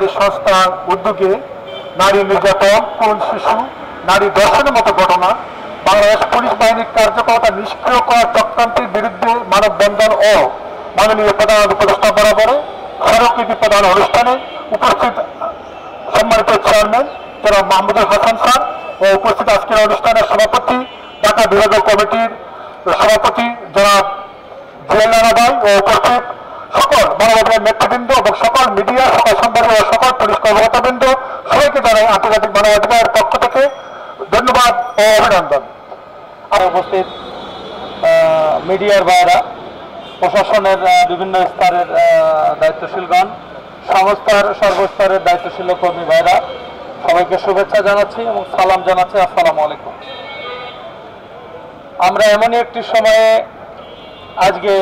বেসরকারি সংস্থার উদ্যোগে নারী নির্যাতন, কোন শিশু নারী ধর্ষণের মতো ঘটনা, বাংলাদেশ পুলিশ বাহিনীর কার্যকর্তা নিষ্ক্রিয় করার চক্রান্তের বিরুদ্ধে মানববন্ধন ও মাননীয় প্রধান উপদেষ্টা বরাবরে স্মারকলিপি প্রদান অনুষ্ঠানে উপস্থিত সম্মানিত চেয়ারম্যান জনাব মাহমুদুল হাসান স্যার ও উপস্থিত আজকের অনুষ্ঠানের সভাপতি ঢাকা বিভাগীয় কমিটির সভাপতি জনাব জিয়াল রানা ভাই ও উপস্থিত সকল মানবাধিকার নেতৃবৃন্দ এবং সকল মিডিয়া, সকল সাংবাদিক ও সকল পুলিশ কর্মকর্তাবৃন্দ সবাইকে জানাই আন্তর্জাতিক মানবাধিকার পক্ষ থেকে ধন্যবাদ ও অভিনন্দন। আর উপস্থিত মিডিয়ার ভাইরা, প্রশাসনের বিভিন্ন স্তরের দায়িত্বশীলগণ, সংস্থার সর্বস্তরের দায়িত্বশীল কর্মী ভাইরা, সবাইকে শুভেচ্ছা জানাচ্ছি এবং সালাম জানাচ্ছি। আসসালামু আলাইকুম। আমরা এমনই একটি সময়ে আজকে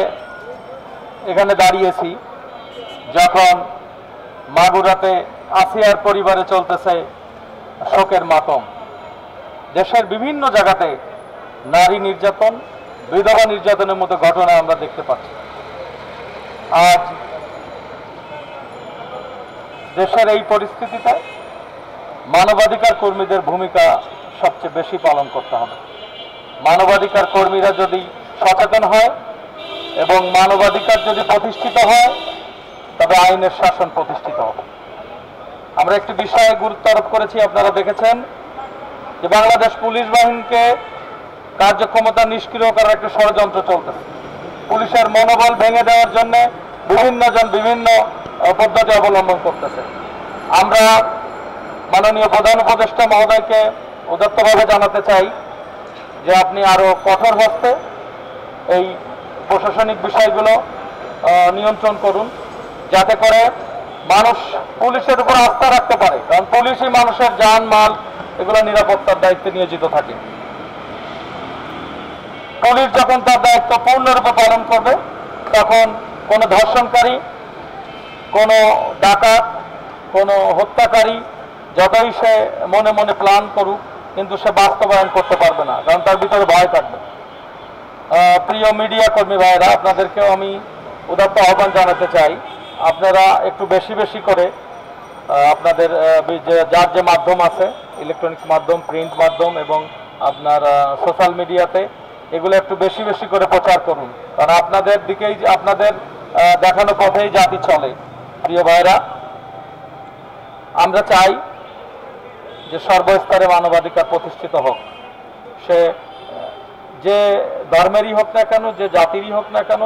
এখানে দাঁড়িয়েছি যখন মাগুরাতে আসিয়ার পরিবারে চলতেছে শোকের মাতম। দেশের বিভিন্ন জায়গাতে নারী নির্যাতন, বিধবা নির্যাতনের মতো ঘটনা আমরা দেখতে পাচ্ছি। আজ দেশের এই পরিস্থিতিতে মানবাধিকার কর্মীদের ভূমিকা সবচেয়ে বেশি পালন করতে হবে। মানবাধিকার কর্মীরা যদি সচেতন হয় এবং মানবাধিকার যদি প্রতিষ্ঠিত হয়, তবে আইনের শাসন প্রতিষ্ঠিত হবে। আমরা একটি বিষয়ে গুরুত্ব আরোপ করেছি, আপনারা দেখেছেন যে বাংলাদেশ পুলিশ বাহিনীকে কার্যক্ষমতা নিষ্ক্রিয় করার একটি ষড়যন্ত্র চলতেছে। পুলিশের মনোবল ভেঙে দেওয়ার জন্য বিভিন্ন জন বিভিন্ন পদ্ধতি অবলম্বন করতেছে। আমরা মাননীয় প্রধান উপদেষ্টা মহোদয়কে উদাত্তভাবে জানাতে চাই যে আপনি আরো কঠোর হস্তে এই প্রশাসনিক বিষয়গুলো নিয়ন্ত্রণ করুন, যাতে করে মানুষ পুলিশের উপর আস্থা রাখতে পারে, কারণ পুলিশই মানুষের জান মাল এগুলো নিরাপত্তার দায়িত্বে নিয়োজিত থাকে। পুলিশ যখন তার দায়িত্ব পূর্ণরূপে পালন করবে, তখন কোনো ধর্ষণকারী, কোনো ডাকাত, কোনো হত্যাকারী যতই সে মনে মনে প্ল্যান করুক, কিন্তু সে বাস্তবায়ন করতে পারবে না, কারণ তার ভিতরে ভয় থাকবে। প্রিয় মিডিয়া কর্মী ভাইয়েরা, আপনাদেরকেও আমি উদাত্ত আহ্বান জানাতে চাই, আপনারা একটু বেশি বেশি করে আপনাদের যার যে মাধ্যম আছে, ইলেকট্রনিক্স মাধ্যম, প্রিন্ট মাধ্যম এবং আপনার সোশ্যাল মিডিয়াতে, এগুলো একটু বেশি বেশি করে প্রচার করুন, কারণ আপনাদের দিকেই, আপনাদের দেখানো পথেই জাতি চলে। প্রিয় ভাইরা, আমরা চাই যে সর্বস্তরে মানবাধিকার প্রতিষ্ঠিত হোক, সে যে ধর্মেরই হোক না কেন, যে জাতিরই হোক না কেন,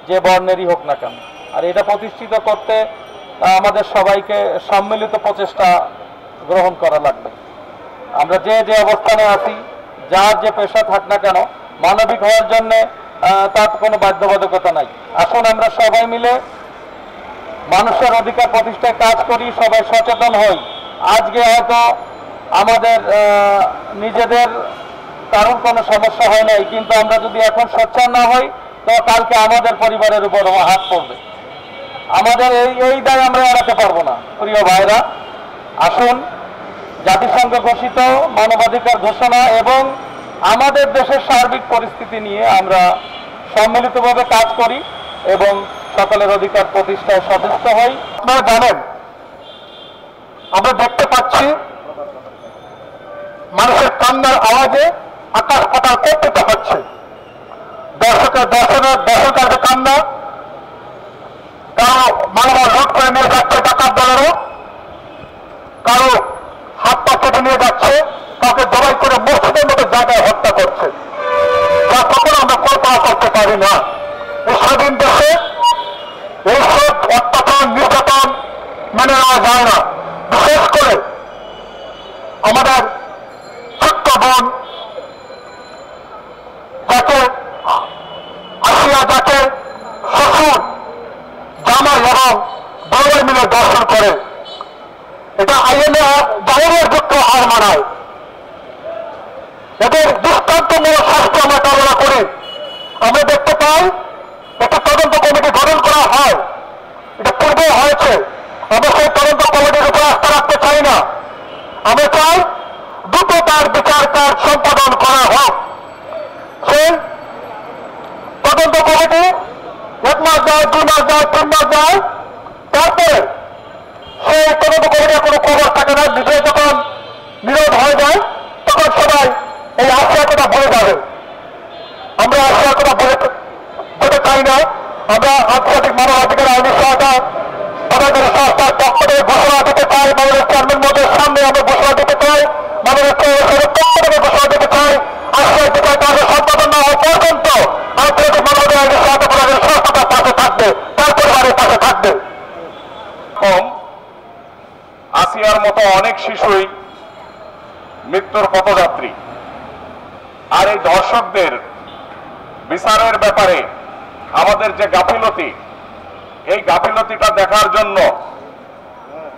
যে বর্ণেরই হোক না কেন। আর এটা প্রতিষ্ঠিত করতে আমাদের সবাইকে সম্মিলিত প্রচেষ্টা গ্রহণ করা লাগবে। আমরা যে যে অবস্থানে আছি, যার যে পেশা থাক না কেন, মানবিক হওয়ার জন্য তার কোনো বাধ্যবাধকতা নাই। আসুন আমরা সবাই মিলে মানুষের অধিকার প্রতিষ্ঠায় কাজ করি, সবাই সচেতন হই। আজকে হয়তো আমাদের নিজেদের কারণ কোনো সমস্যা হয় নাই, কিন্তু আমরা যদি এখন সোচ্চার না হই, তো কালকে আমাদের পরিবারের উপর হাত পড়বে। আমাদের এই দায় আমরা এড়াতে পারবো না। প্রিয় ভাইরা, আসুন জাতিসংঘ ঘোষিত মানবাধিকার ঘোষণা এবং আমাদের দেশের সার্বিক পরিস্থিতি নিয়ে আমরা সম্মিলিতভাবে কাজ করি এবং সকলের অধিকার প্রতিষ্ঠায় সচেষ্ট হই। আপনারা জানেন, আমরা দেখতে পাচ্ছি মানুষের কান্নার আওয়াজে আকাশ পাতাল কর্তৃত হচ্ছে। দর্শকের কান্না, কারো মানব লুট করে নিয়ে যাচ্ছে ডাকাত দলেরও, কারো হাত পা কেটে নিয়ে যাচ্ছে, কাউকে জবাই করে মসজিদের মতো জায়গায় হত্যা করছে, যা কখনো আমরা কল্পনা করতে পারি না। এই স্বাধীন দেশে এইসব অত্যাচার, নির্যাতন মেনে নেওয়া যায় না। বিশেষ করে আমাদের ছোট্ট বোন যাকে আসিয়া, যাকে শ্বশুর, জামাই এবং বউয়ের মিলে দর্শন করে, এটা আইনে জাহিরের যুক্ত হার মানায়। এদের দৃষ্টান্তমূলক শাস্তি আমরা কামনা করি। আমরা দেখতে পাই একটা তদন্ত কমিটি গঠন করা হয়, এটা পূর্বে হয়েছে। আমরা সেই তদন্ত কমিটির উপর আস্থা রাখতে চাই না। আমরা চাই দ্রুত তার বিচার কাজ সম্পাদন করা হোক। সেই তদন্ত কমিটি 1 মাস যায়, 2 মাস যায়, 3 মাস যায়, তারপরে সেই তদন্ত কমিটির কোনো খবর থাকে না। নিজে যখন নীরব হয়ে যায় তখন সবাই এই আসিয়ার কথা বলে যাবে। আমরা আসিয়ার কথা বলতে চাই না। আমরা আন্তর্জাতিক মানবাধিকার আইনি সহায়তা তাদের সংস্থার পক্ষ থেকে ঘোষণা দিতে চাই। মাননীয় চেয়ারম্যান মহোদয়ের সামনে আমরা ঘোষণা দিতে চাই, মাননীয় চেয়ারম্যানের পক্ষ থেকে ঘোষণা দিতে চাই, আসিয়ার বিচার কার্য সম্পাদন না হওয়া পর্যন্ত আন্তর্জাতিক মানবাধিকার আইনি সহায়তা প্রদানের সংস্থা তার পাশে থাকবে, তার পরিবারের পাশে থাকবে। আসিয়ার মতো অনেক শিশুই মৃত্যুর পথযাত্রী। আর এই ধর্ষকদের বিচারের ব্যাপারে আমাদের যে গাফিলতি, এই গাফিলতিটা দেখার জন্য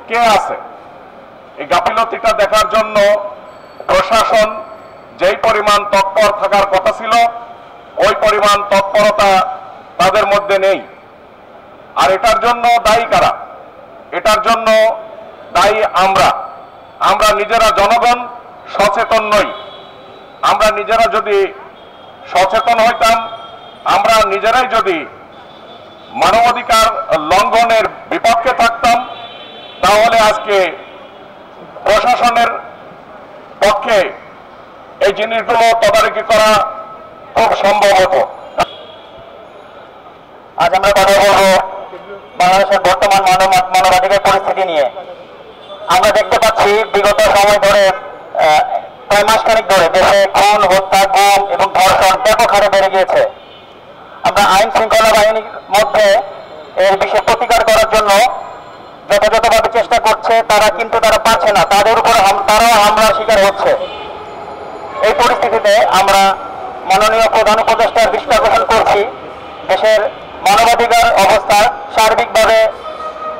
কে আছে? এই গাফিলতিটা দেখার জন্য প্রশাসন যেই পরিমাণ তৎপর থাকার কথা ছিল ওই পরিমাণ তৎপরতা তাদের মধ্যে নেই। আর এটার জন্য দায়ী কারা? এটার জন্য দায়ী আমরা নিজেরা জনগণ সচেতন নই। আমরা নিজেরা যদি সচেতন হইতাম, আমরা নিজেরাই যদি মানবাধিকার লঙ্ঘনের বিপক্ষে থাকতাম, তাহলে আজকে প্রশাসনের পক্ষে এই জিনিসগুলো তদারকি করা খুব সম্ভব হতো। আজ আমরা কথা বলবো বাংলাদেশের বর্তমান মানবাধিকার পরিস্থিতি নিয়ে। আমরা দেখতে পাচ্ছি বিগত সময় ধরে প্রায় মাসখানেক ধরে দেশে খুন, হত্যা, গুম এবং ধর্ষণ ব্যাপক হারে বেড়ে গিয়েছে। আমরা আইন শৃঙ্খলা বাহিনীর মধ্যে এর বিষয়ে প্রতিকার করার জন্য যথাযথভাবে চেষ্টা করছে, তারা পারছে না। তাদের উপর তারাও হামলার শিকার হচ্ছে। এই পরিস্থিতিতে আমরা মাননীয় প্রধান উপদেষ্টার দৃষ্টি আকর্ষণ করছি দেশের মানবাধিকার অবস্থা সার্বিকভাবে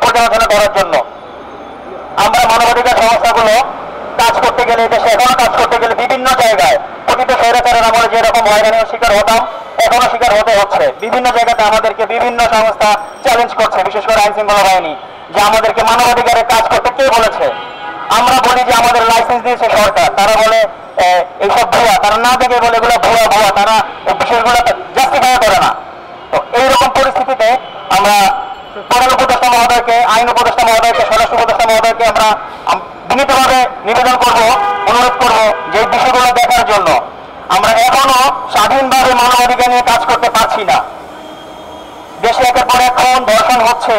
পর্যালোচনা করার জন্য। আমরা মানবাধিকার সংস্থাগুলো কাজ করতে গেলে, দেশে এখনো কাজ করতে গেলে বিভিন্ন জায়গায় প্রকৃত স্বৈরাচারের আমলে যেরকম হয়রানির শিকার হতাম এখনো শিকার হতে হচ্ছে। বিভিন্ন জায়গাতে আমাদেরকে বিভিন্ন সংস্থা চ্যালেঞ্জ করছে, বিশেষ করে আইন শৃঙ্খলা বাহিনী, যে আমাদেরকে মানবাধিকারের কাজ করতে কে বলেছে? আমরা বলি যে আমাদের লাইসেন্স দিয়েছে সরকার, তারা বলে এইসব ভুয়া, তারা না দেখে বলে এগুলো ভুয়া, তারা বিষয়গুলো জাস্টিফাই করে না। তো এইরকম পরিস্থিতিতে আমরা প্রধান উপদেষ্টা মহোদয়কে, আইন উপদেষ্টা মহোদয়কে, স্বরাষ্ট্র উপদেষ্টা মহোদয়কে আমরা বিনীতভাবে নিবেদন করব, অনুরোধ করব যে বিষয়গুলো দেখার জন্য। আমরা এখনো স্বাধীনভাবে মানবাধিকার নিয়ে কাজ করতে পারছি না। দেশে একের পর এক খুন, ধর্ষণ হচ্ছে,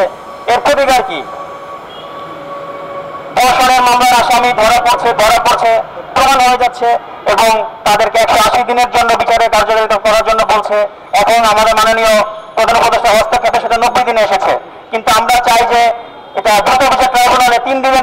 এর প্রতিকার কি? ধর্ষণের মামলার আসামি ধরা পড়ছে, প্রমাণ হয়ে যাচ্ছে এবং তাদেরকে 180 দিনের জন্য বিচারে কার্যকারিতা করার জন্য বলছে। এখন আমাদের মাননীয় প্রধান উপদেষ্টা হস্তক্ষেপে সেটা 90 দিনে এসেছে। কিন্তু আমরা চাই যে এটা দ্রুত বিচার ট্রাইব্যুনালে 3 দিনের